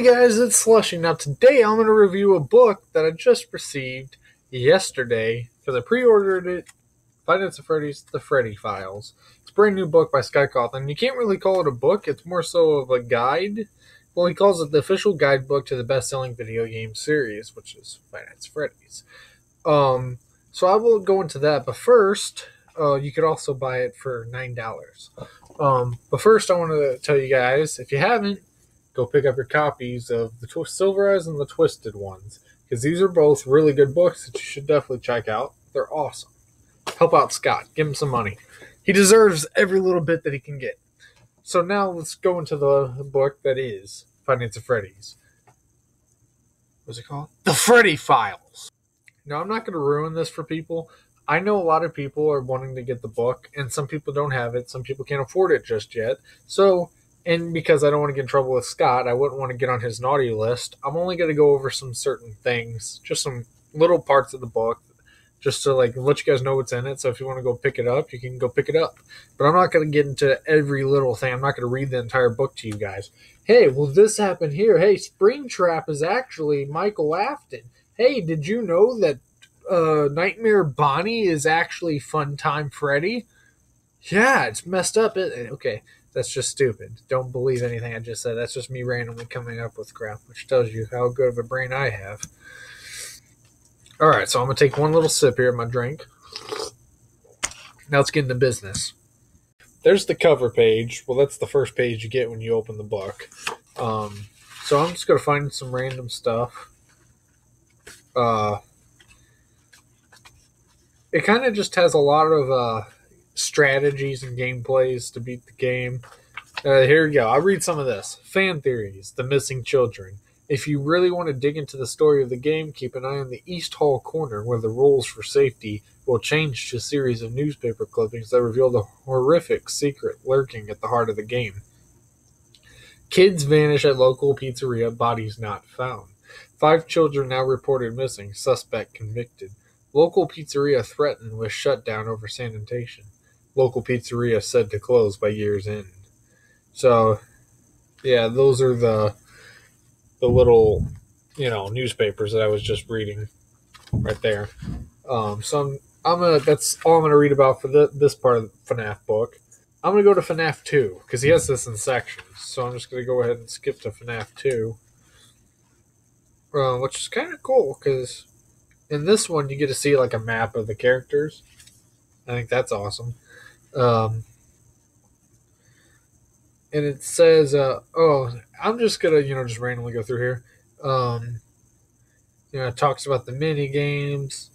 Hey guys, it's Slushy. Now today I'm going to review a book that I just received yesterday because I pre-ordered it. Five Nights at Freddy's, The Freddy Files. It's a brand new book by Cawthon. You can't really call it a book, it's more so of a guide. Well, he calls it the official guidebook to the best-selling video game series, which is Five Nights at Freddy's. So I will go into that, but first, you could also buy it for $9. But first I want to tell you guys, if you haven't, go pick up your copies of the Silver Eyes and the Twisted Ones, because these are both really good books that you should definitely check out. They're awesome. Help out Scott. Give him some money. He deserves every little bit that he can get. So now let's go into the book that is Five Nights at Freddy's. What's it called? The Freddy Files. Now, I'm not going to ruin this for people. I know a lot of people are wanting to get the book, and some people don't have it. Some people can't afford it just yet. So, and because I don't want to get in trouble with Scott, I wouldn't want to get on his naughty list. I'm only going to go over some certain things, just some little parts of the book, just to let you guys know what's in it. So if you want to go pick it up, you can go pick it up. But I'm not going to get into every little thing. I'm not going to read the entire book to you guys. Hey, well, this happened here. Hey, Springtrap is actually Michael Afton. Hey, did you know that Nightmare Bonnie is actually Funtime Freddy? Yeah, it's messed up. Okay, that's just stupid. Don't believe anything I just said. That's just me randomly coming up with crap, which tells you how good of a brain I have. Alright, so I'm going to take one little sip here of my drink. Now let's get into business. There's the cover page. Well, that's the first page you get when you open the book. So I'm just going to find some random stuff. It kind of just has a lot of strategies and gameplays to beat the game. Here we go. I'll read some of this. Fan theories. The missing children. If you really want to dig into the story of the game, keep an eye on the East Hall corner, where the rules for safety will change to a series of newspaper clippings that reveal the horrific secret lurking at the heart of the game. Kids vanish at local pizzeria, bodies not found. 5 children now reported missing, suspect convicted. Local pizzeria threatened with shutdown over sanitation. Local pizzeria said to close by year's end. So, yeah, those are the little, newspapers that I was just reading right there. So that's all I'm gonna read about for this part of the Fnaf book. I'm gonna go to Fnaf 2 because he has this in sections. So I'm just gonna go ahead and skip to Fnaf 2, which is kind of cool because in this one you get to see like a map of the characters. I think that's awesome. And it says, I'm just gonna, just randomly go through here. It talks about the mini games,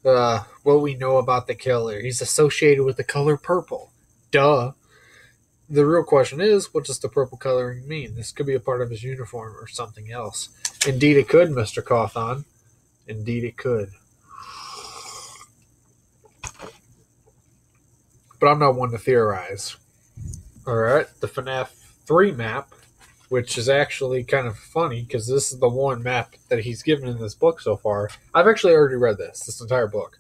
what we know about the killer. He's associated with the color purple. Duh. The real question is, what does the purple coloring mean? This could be a part of his uniform or something else. Indeed it could, Mr. Cawthon. Indeed it could. But I'm not one to theorize. Alright, the Fnaf 3 map, which is actually kind of funny because this is the one map that he's given in this book so far. I've actually already read this entire book.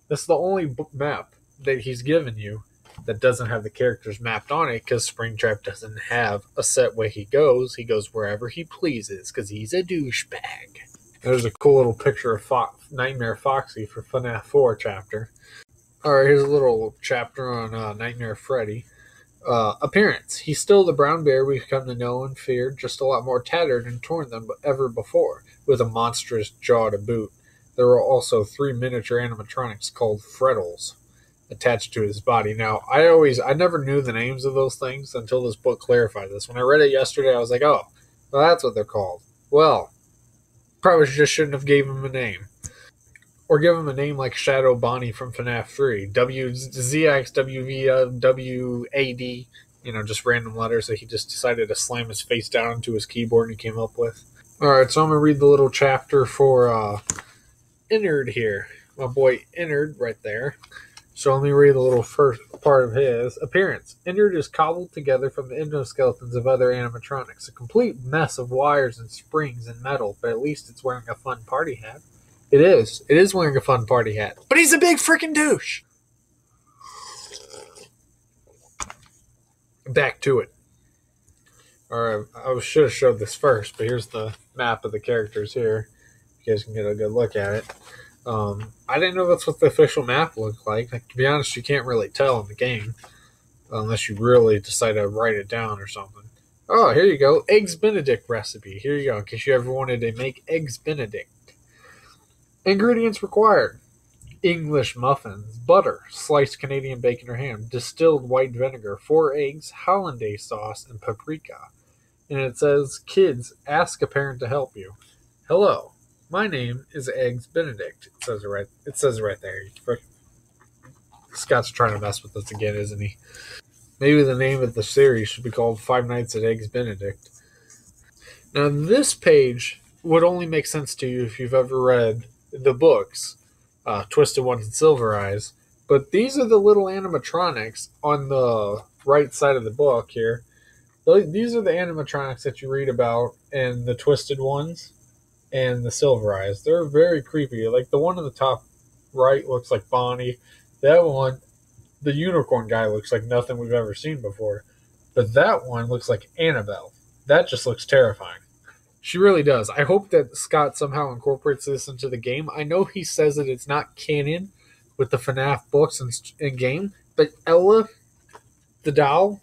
This is the only map that he's given you that doesn't have the characters mapped on it because Springtrap doesn't have a set way he goes. He goes wherever he pleases because he's a douchebag. There's a cool little picture of Nightmare Foxy for Fnaf 4 chapter. Alright, here's a little chapter on Nightmare Freddy. Appearance. He's still the brown bear we've come to know and fear, just a lot more tattered and torn than ever before, with a monstrous jaw to boot. There were also 3 miniature animatronics called Freddles attached to his body. Now, I never knew the names of those things until this book clarified this. When I read it yesterday, I was like, oh, well, that's what they're called. Well, probably just shouldn't have gave him a name. Or give him a name like Shadow Bonnie from Fnaf 3. WZX, WV, WAD, just random letters that he just decided to slam his face down into his keyboard and he came up with. Alright, so I'm going to read the little chapter for Innard here. My boy Innard right there. So let me read the little first part of his. Appearance. Innard is cobbled together from the endoskeletons of other animatronics. A complete mess of wires and springs and metal, but at least it's wearing a fun party hat. It is. It is wearing a fun party hat. But he's a big freaking douche. Back to it. Or I should have showed this first, but here's the map of the characters here. You guys can get a good look at it. I didn't know that's what the official map looked like. To be honest, you can't really tell in the game unless you really decide to write it down or something. Oh, here you go. Eggs Benedict recipe. Here you go, in case you ever wanted to make Eggs Benedict. Ingredients required: English muffins, butter, sliced Canadian bacon or ham, distilled white vinegar, 4 eggs, hollandaise sauce, and paprika. And it says, kids, ask a parent to help you. Hello, my name is Eggs Benedict. It says it right there. Scott's trying to mess with us again, isn't he? Maybe the name of the series should be called Five Nights at Eggs Benedict. Now, this page would only make sense to you if you've ever read the books, Twisted Ones and Silver Eyes. But these are the little animatronics on the right side of the book here. These are the animatronics that you read about in the Twisted Ones and the Silver Eyes. They're very creepy. Like the one on the top right looks like Bonnie. That one, the unicorn guy, looks like nothing we've ever seen before. But that one looks like Annabelle. That just looks terrifying. She really does. I hope that Scott somehow incorporates this into the game. I know he says that it's not canon with the Fnaf books and game, but Ella, the doll,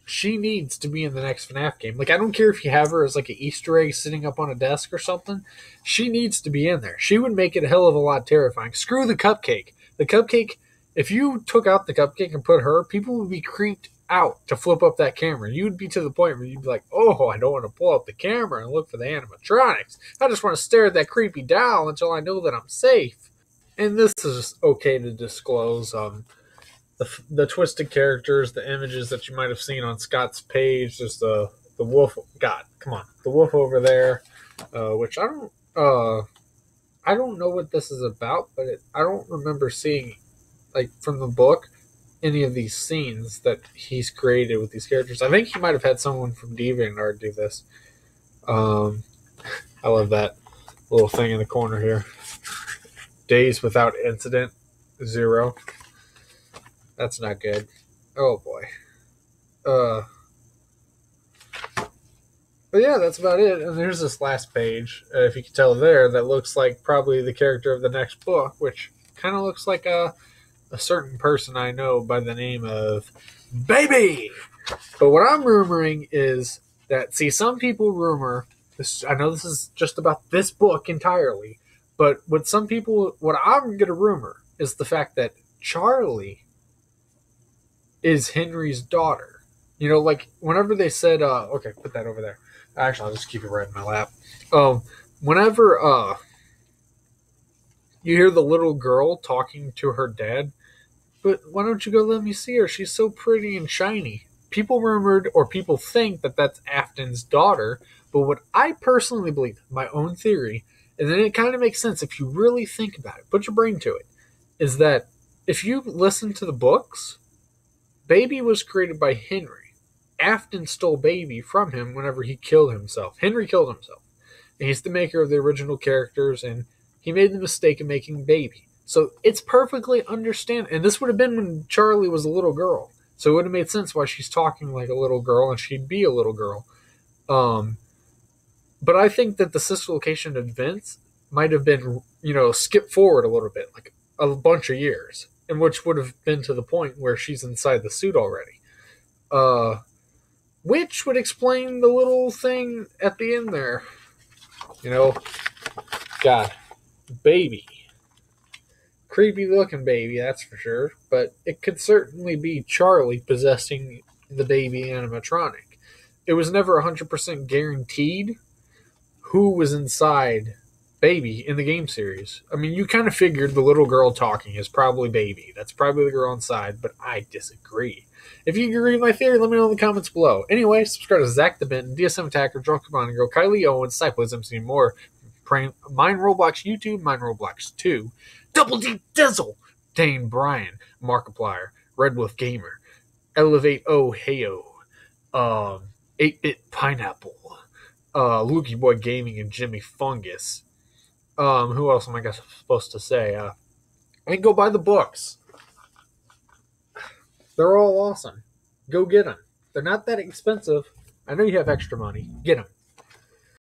she needs to be in the next FNAF game. Like, I don't care if you have her as like an Easter egg sitting up on a desk or something. She needs to be in there. She would make it a hell of a lot terrifying. Screw the cupcake. The cupcake, if you took out the cupcake and put her, people would be creeped out to flip up that camera. You'd be to the point where you'd be like, oh, I don't want to pull up the camera and look for the animatronics. I just want to stare at that creepy doll until I know that I'm safe. And this is okay to disclose. The twisted characters, the images that you might have seen on Scott's page, just the wolf. God, come on, the wolf over there, which I don't know what this is about, but I don't remember seeing like from the book any of these scenes that he's created with these characters. I think he might have had someone from DeviantArt do this. I love that little thing in the corner here. Days without incident, 0. That's not good. Oh boy. But yeah, that's about it. And there's this last page, if you can tell there, that looks like probably the character of the next book, which kind of looks like a certain person I know by the name of Baby. But what I'm rumoring is that, see, some people rumor this. I know this is just about this book entirely, but what I'm going to rumor is the fact that Charlie is Henry's daughter. You know, like whenever they said, okay, put that over there. Actually, I'll just keep it right in my lap. Whenever you hear the little girl talking to her dad, but why don't you go let me see her? She's so pretty and shiny. People rumored or people think that that's Afton's daughter, but what I personally believe, my own theory, and then it kind of makes sense if you really think about it, put your brain to it, is that if you listen to the books, Baby was created by Henry. Afton stole Baby from him whenever he killed himself. Henry killed himself. And he's the maker of the original characters, and he made the mistake of making Baby. So it's perfectly understandable. And this would have been when Charlie was a little girl. So it would have made sense why she's talking like a little girl, and she'd be a little girl. But I think that the sister location events might have been, skipped forward a little bit, like a bunch of years, and which would have been to the point where she's inside the suit already. Which would explain the little thing at the end there. God, Baby. Creepy looking Baby, that's for sure. But it could certainly be Charlie possessing the Baby animatronic. It was never 100% guaranteed who was inside Baby in the game series. I mean, you kind of figured the little girl talking is probably Baby. That's probably the girl inside, but I disagree. If you agree with my theory, let me know in the comments below. Anyway, subscribe to Zach the Benton, DSM Attacker, Drunk Command Girl, Kylie Owens, Cycles MC, and more. Mine Roblox YouTube, Mine Roblox 2, Double D Dizzle, Dane Bryan, Markiplier, Red Wolf Gamer, Elevate Oh Heyo, 8-Bit Pineapple, Lukey Boy Gaming, and Jimmy Fungus. Who else am I supposed to say? And go buy the books. They're all awesome. Go get them. They're not that expensive. I know you have extra money. Get them.